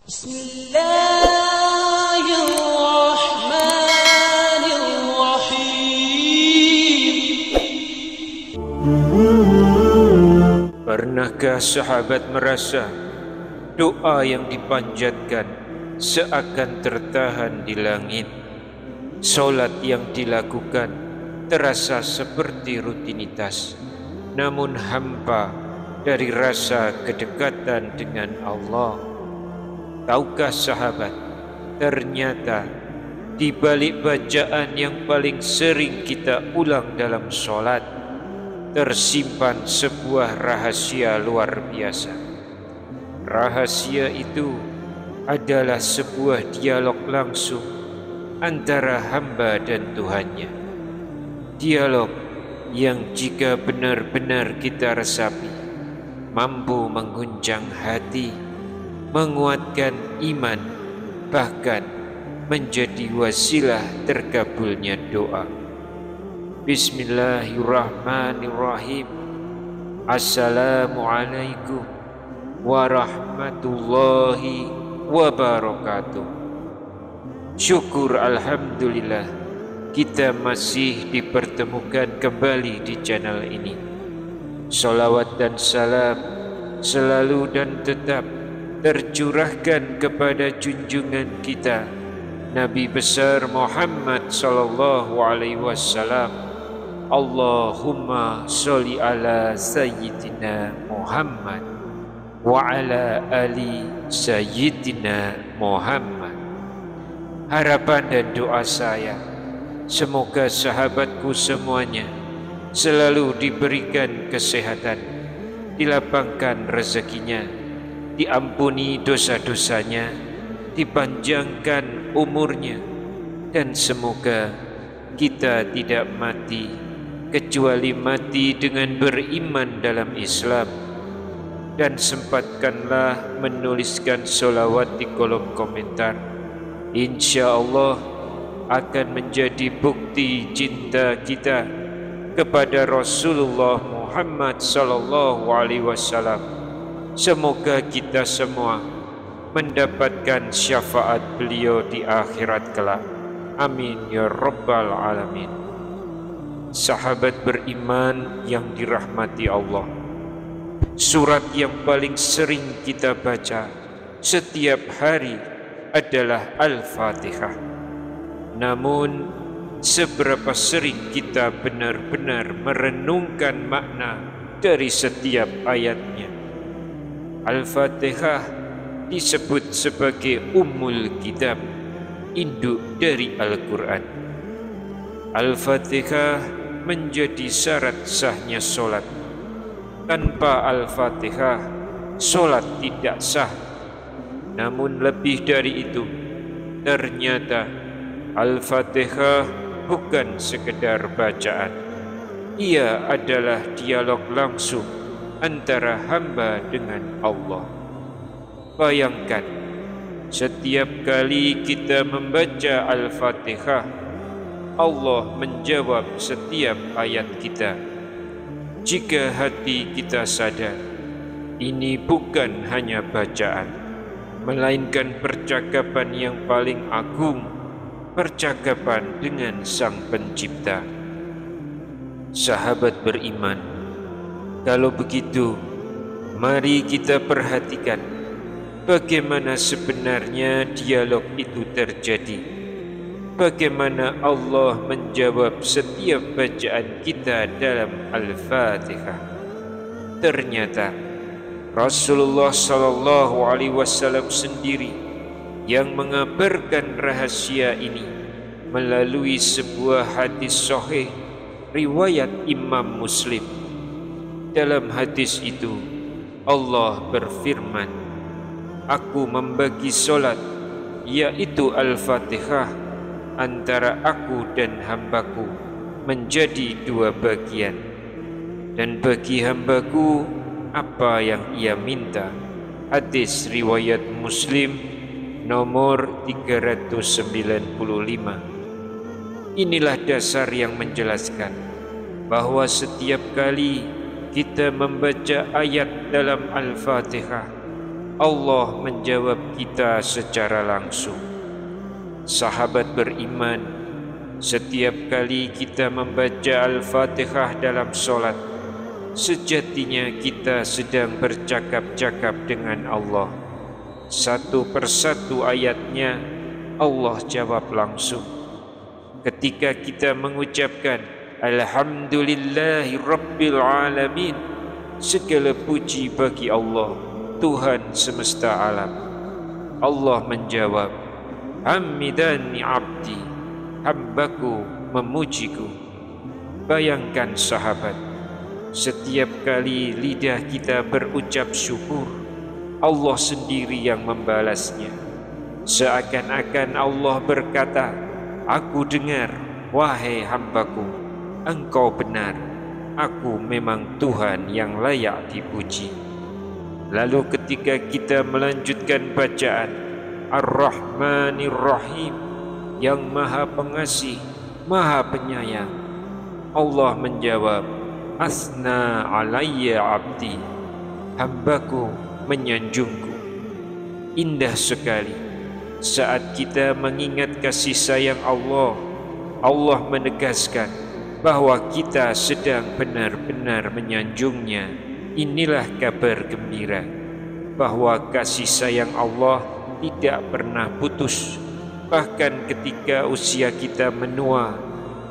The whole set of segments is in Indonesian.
Bismillahirrahmanirrahim. Pernahkah sahabat merasa doa yang dipanjatkan seakan tertahan di langit? Solat yang dilakukan terasa seperti rutinitas, namun hampa dari rasa kedekatan dengan Allah. Tahukah sahabat, ternyata di balik bacaan yang paling sering kita ulang dalam solat tersimpan sebuah rahasia luar biasa. Rahasia itu adalah sebuah dialog langsung antara hamba dan Tuhannya. Dialog yang jika benar-benar kita resapi, mampu mengguncang hati, menguatkan iman, bahkan menjadi wasilah terkabulnya doa. Bismillahirrahmanirrahim. Assalamualaikum warahmatullahi wabarakatuh. Syukur alhamdulillah kita masih dipertemukan kembali di channel ini. Salawat dan salam selalu dan tetap tercurahkan kepada junjungan kita Nabi besar Muhammad sallallahu alaihi wasallam. Allahumma sholli ala sayyidina Muhammad wa ala ali sayyidina Muhammad. Harapan dan doa saya, semoga sahabatku semuanya selalu diberikan kesehatan, dilapangkan rezekinya, diampuni dosa-dosanya, dipanjangkan umurnya, dan semoga kita tidak mati kecuali mati dengan beriman dalam Islam. Dan sempatkanlah menuliskan sholawat di kolom komentar. Insya Allah akan menjadi bukti cinta kita kepada Rasulullah Muhammad sallallahu alaihi wasallam. Semoga kita semua mendapatkan syafaat beliau di akhirat kelak. Amin ya rabbal alamin. Sahabat beriman yang dirahmati Allah, surat yang paling sering kita baca setiap hari adalah Al-Fatihah. Namun seberapa sering kita benar-benar merenungkan makna dari setiap ayatnya? Al-Fatihah disebut sebagai Ummul Kitab, induk dari Al-Quran. Al-Fatihah menjadi syarat sahnya solat. Tanpa Al-Fatihah, solat tidak sah. Namun lebih dari itu, ternyata Al-Fatihah bukan sekedar bacaan. Ia adalah dialog langsung antara hamba dengan Allah. Bayangkan, setiap kali kita membaca Al-Fatihah, Allah menjawab setiap ayat kita. Jika hati kita sadar, ini bukan hanya bacaan, melainkan percakapan yang paling agung, percakapan dengan Sang Pencipta. Sahabat beriman, kalau begitu, mari kita perhatikan bagaimana sebenarnya dialog itu terjadi. Bagaimana Allah menjawab setiap bacaan kita dalam Al-Fatihah. Ternyata Rasulullah sallallahu alaihi wasallam sendiri yang mengabarkan rahasia ini melalui sebuah hadis sahih riwayat Imam Muslim. Dalam hadis itu Allah berfirman, "Aku membagi solat, yaitu Al-Fatihah, antara aku dan hambaku menjadi dua bagian, dan bagi hambaku apa yang ia minta." Hadis riwayat Muslim nomor 395. Inilah dasar yang menjelaskan bahwa setiap kali kita membaca ayat dalam Al-Fatihah, Allah menjawab kita secara langsung. Sahabat beriman, setiap kali kita membaca Al-Fatihah dalam solat, sejatinya kita sedang bercakap-cakap dengan Allah. Satu persatu ayatnya Allah jawab langsung. Ketika kita mengucapkan Alhamdulillahi Rabbil Alamin, segala puji bagi Allah, Tuhan semesta alam. Allah menjawab, Hamidani abdi, hambaku memujiku. Bayangkan sahabat, setiap kali lidah kita berucap syukur, Allah sendiri yang membalasnya. Seakan-akan Allah berkata, aku dengar, wahai hambaku, engkau benar, aku memang Tuhan yang layak dipuji. Lalu ketika kita melanjutkan bacaan Ar-Rahmanir Rahim, yang maha pengasih, maha penyayang, Allah menjawab, Asna alayya abdi, hambaku menyanjungku. Indah sekali saat kita mengingat kasih sayang Allah, Allah menegaskan bahwa kita sedang benar-benar menyanjungnya. Inilah kabar gembira bahwa kasih sayang Allah tidak pernah putus. Bahkan ketika usia kita menua,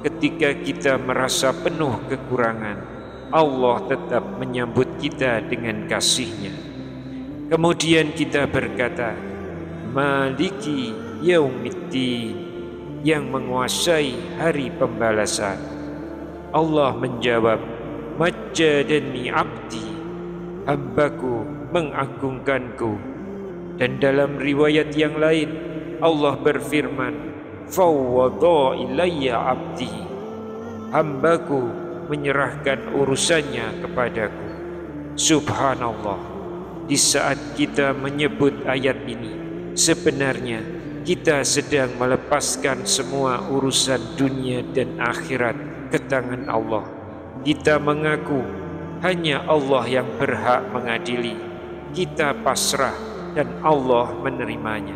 ketika kita merasa penuh kekurangan, Allah tetap menyambut kita dengan kasih-Nya. Kemudian kita berkata, Maliki Yaumiddin, yang menguasai hari pembalasan. Allah menjawab, Majjadani abdi, hambaku mengagungkanku. Dan dalam riwayat yang lain Allah berfirman, Fawwadha ilayya abdi, hambaku menyerahkan urusannya kepadaku. Subhanallah, di saat kita menyebut ayat ini, sebenarnya kita sedang melepaskan semua urusan dunia dan akhirat ke tangan Allah. Kita mengaku hanya Allah yang berhak mengadili. Kita pasrah dan Allah menerimanya.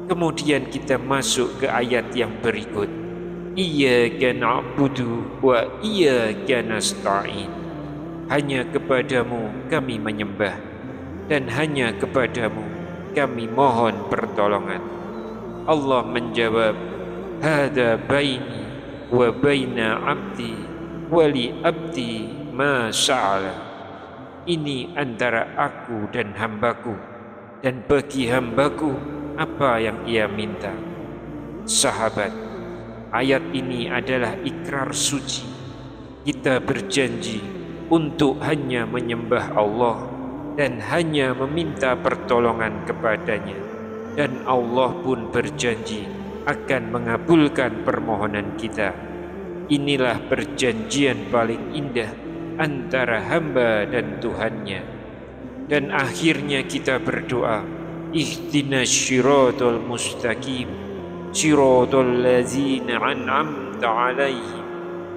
Kemudian kita masuk ke ayat yang berikut. Iyyaka na'budu wa iyyaka nasta'in. Hanya kepadamu kami menyembah dan hanya kepadamu kami mohon pertolongan. Allah menjawab, Hada baini wa baina abdi wali abdi ma sa'ala. Ini antara aku dan hambaku, dan bagi hambaku apa yang ia minta. Sahabat, ayat ini adalah ikrar suci. Kita berjanji untuk hanya menyembah Allah dan hanya meminta pertolongan kepadanya, dan Allah pun berjanji akan mengabulkan permohonan kita. Inilah perjanjian paling indah antara hamba dan Tuhannya. Dan akhirnya kita berdoa, Ihdinas syiratal mustaqim, syiratal ladzina an'amta alaihim,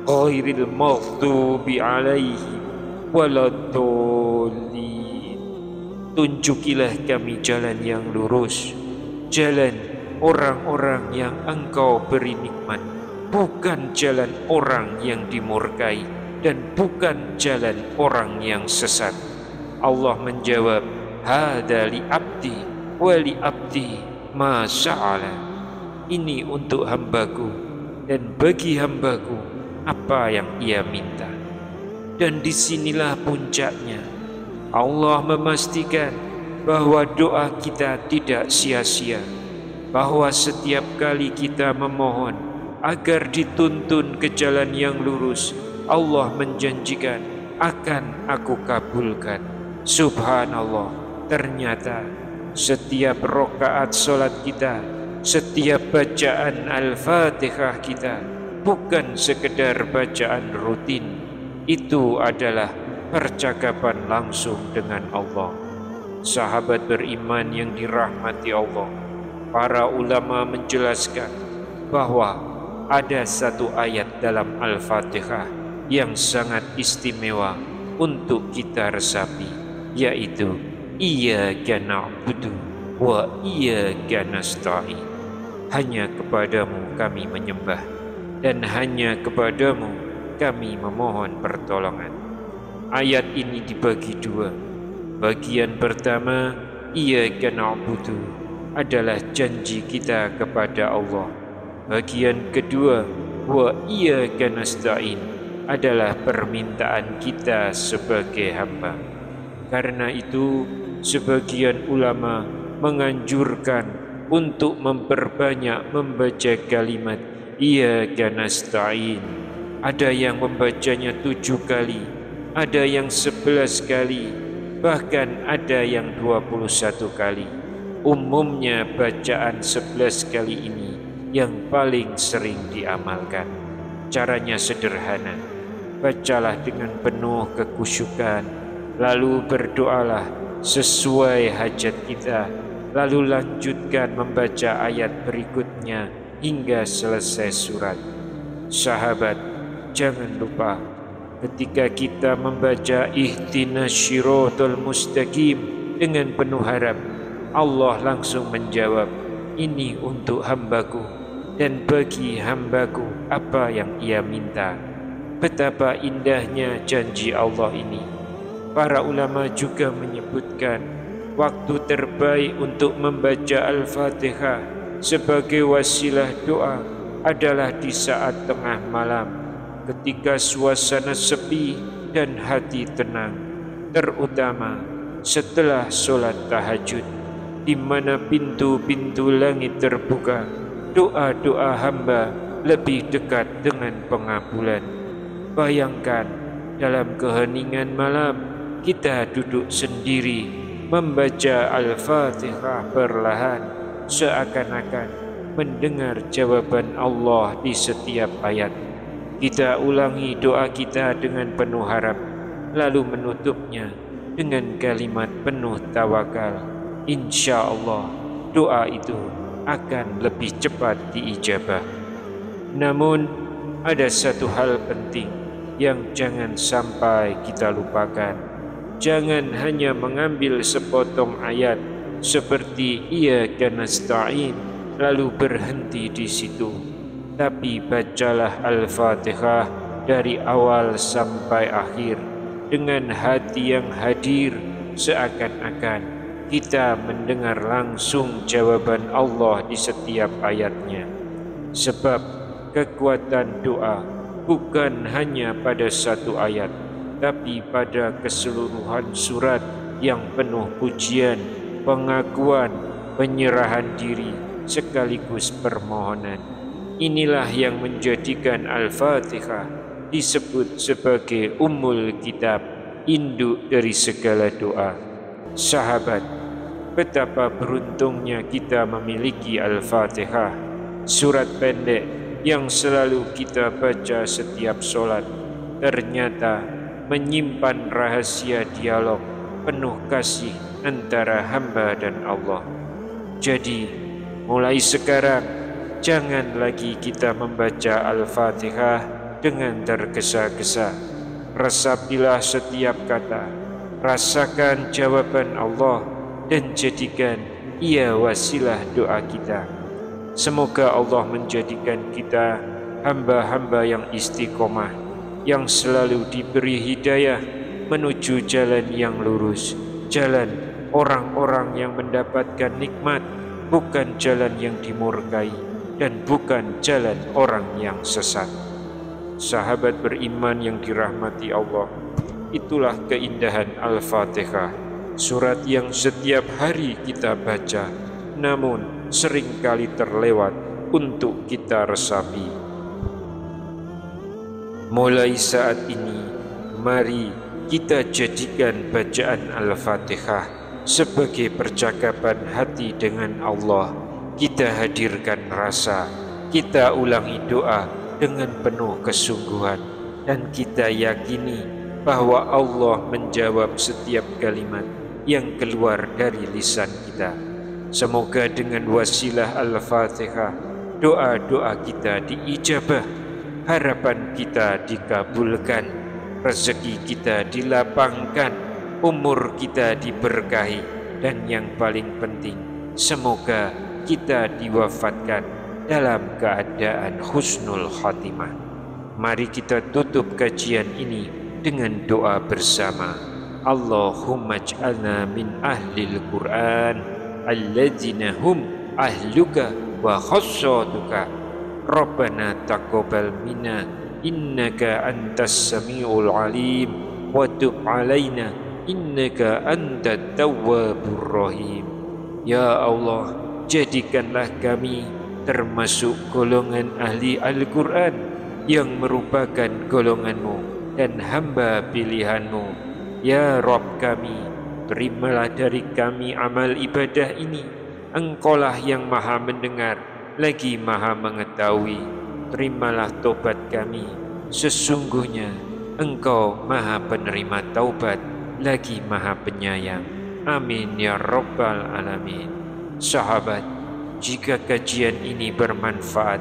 ghairil maghdubi alaihim waladdallin. Tunjukilah kami jalan yang lurus, jalan orang-orang yang Engkau beri nikmat, bukan jalan orang yang dimurkai dan bukan jalan orang yang sesat. Allah menjawab, Hada li abdi wa li abdi ma sa'ala. Ini untuk hambaku dan bagi hambaku apa yang ia minta. Dan disinilah puncaknya. Allah memastikan bahwa doa kita tidak sia-sia, bahwa setiap kali kita memohon agar dituntun ke jalan yang lurus, Allah menjanjikan akan aku kabulkan. Subhanallah, ternyata setiap rakaat solat kita, setiap bacaan Al-Fatihah kita bukan sekedar bacaan rutin. Itu adalah percakapan langsung dengan Allah. Sahabat beriman yang dirahmati Allah, para ulama menjelaskan bahwa ada satu ayat dalam Al-Fatihah yang sangat istimewa untuk kita resapi, yaitu Iyyaka na'budu wa iyyaka nasta'in. Hanya kepadamu kami menyembah dan hanya kepadamu kami memohon pertolongan. Ayat ini dibagi dua. Bagian pertama, iyyaka na'budu, adalah janji kita kepada Allah. Bagian kedua, wa iyyaka nasta'in, adalah permintaan kita sebagai hamba. Karena itu, sebagian ulama menganjurkan untuk memperbanyak membaca kalimat iyyaka nasta'in. Ada yang membacanya 7 kali, ada yang 11 kali, bahkan ada yang 21 kali. Umumnya bacaan 11 kali ini yang paling sering diamalkan. Caranya sederhana. Bacalah dengan penuh kekhusyukan, lalu berdoalah sesuai hajat kita, lalu lanjutkan membaca ayat berikutnya hingga selesai surat. Sahabat, jangan lupa ketika kita membaca ihdinas syiratal mustaqim dengan penuh harap, Allah langsung menjawab, ini untuk hambaku dan bagi hambaku apa yang ia minta. Betapa indahnya janji Allah ini. Para ulama juga menyebutkan waktu terbaik untuk membaca Al-Fatihah sebagai wasilah doa adalah di saat tengah malam, ketika suasana sepi dan hati tenang, terutama setelah sholat tahajud, di mana pintu-pintu langit terbuka, doa-doa hamba lebih dekat dengan pengabulan. Bayangkan dalam keheningan malam kita duduk sendiri membaca Al-Fatihah perlahan, seakan-akan mendengar jawaban Allah di setiap ayat. Kita ulangi doa kita dengan penuh harap, lalu menutupnya dengan kalimat penuh tawakal. Insya Allah doa itu akan lebih cepat diijabah. Namun ada satu hal penting yang jangan sampai kita lupakan. Jangan hanya mengambil sepotong ayat seperti iyyaka nasta'in lalu berhenti di situ, tapi bacalah Al-Fatihah dari awal sampai akhir dengan hati yang hadir, seakan-akan kita mendengar langsung jawaban Allah di setiap ayatnya. Sebab kekuatan doa bukan hanya pada satu ayat, tapi pada keseluruhan surat yang penuh pujian, pengakuan, penyerahan diri, sekaligus permohonan. Inilah yang menjadikan Al-Fatihah disebut sebagai Ummul Kitab, induk dari segala doa. Sahabat, betapa beruntungnya kita memiliki Al-Fatihah, surat pendek yang selalu kita baca setiap sholat. Ternyata menyimpan rahasia dialog penuh kasih antara hamba dan Allah. Jadi, mulai sekarang jangan lagi kita membaca Al-Fatihah dengan tergesa-gesa. Resapilah setiap kata, rasakan jawaban Allah, dan jadikan ia wasilah doa kita. Semoga Allah menjadikan kita hamba-hamba yang istiqomah, yang selalu diberi hidayah menuju jalan yang lurus, jalan orang-orang yang mendapatkan nikmat, bukan jalan yang dimurkai, dan bukan jalan orang yang sesat. Sahabat beriman yang dirahmati Allah, itulah keindahan Al-Fatihah, surat yang setiap hari kita baca, namun seringkali terlewat untuk kita resapi. Mulai saat ini, mari kita jadikan bacaan Al-Fatihah sebagai percakapan hati dengan Allah. Kita hadirkan rasa, kita ulangi doa dengan penuh kesungguhan, dan kita yakini bahwa Allah menjawab setiap kalimat yang keluar dari lisan kita. Semoga dengan wasilah Al-Fatihah doa-doa kita diijabah, harapan kita dikabulkan, rezeki kita dilapangkan, umur kita diberkahi, dan yang paling penting, semoga kita diwafatkan dalam keadaan husnul khatimah. Mari kita tutup kajian ini dengan doa bersama. Allahumma ij'alna min ahlil Qur'an alladzina hum ahluka wa khassatuka. Rabbana taqabbal minna innaka antas samiul alim wa tub alaina innaka antat tawwabur rahim. Ya Allah, jadikanlah kami termasuk golongan ahli Al-Quran yang merupakan golongan-Mu dan hamba pilihan-Mu. Ya Rabb kami, terimalah dari kami amal ibadah ini. Engkaulah yang maha mendengar lagi maha mengetahui. Terimalah taubat kami, sesungguhnya Engkau maha penerima taubat lagi maha penyayang. Amin ya Rabbal Alamin. Sahabat, jika kajian ini bermanfaat,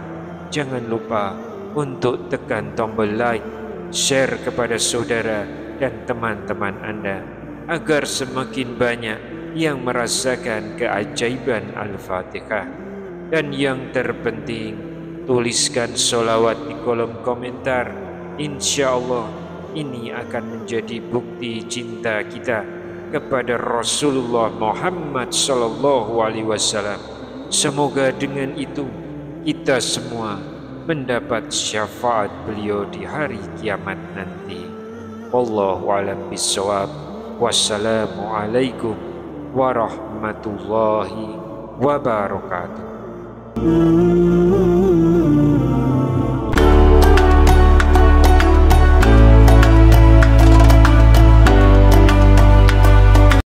jangan lupa untuk tekan tombol like, share kepada saudara dan teman-teman Anda, agar semakin banyak yang merasakan keajaiban Al-Fatihah. Dan yang terpenting, tuliskan sholawat di kolom komentar. Insya Allah ini akan menjadi bukti cinta kita kepada Rasulullah Muhammad SAW. Semoga dengan itu kita semua mendapat syafaat beliau di hari kiamat nanti. Wallahu a'lam bishawab. Wassalamualaikum warahmatullahi wabarakatuh.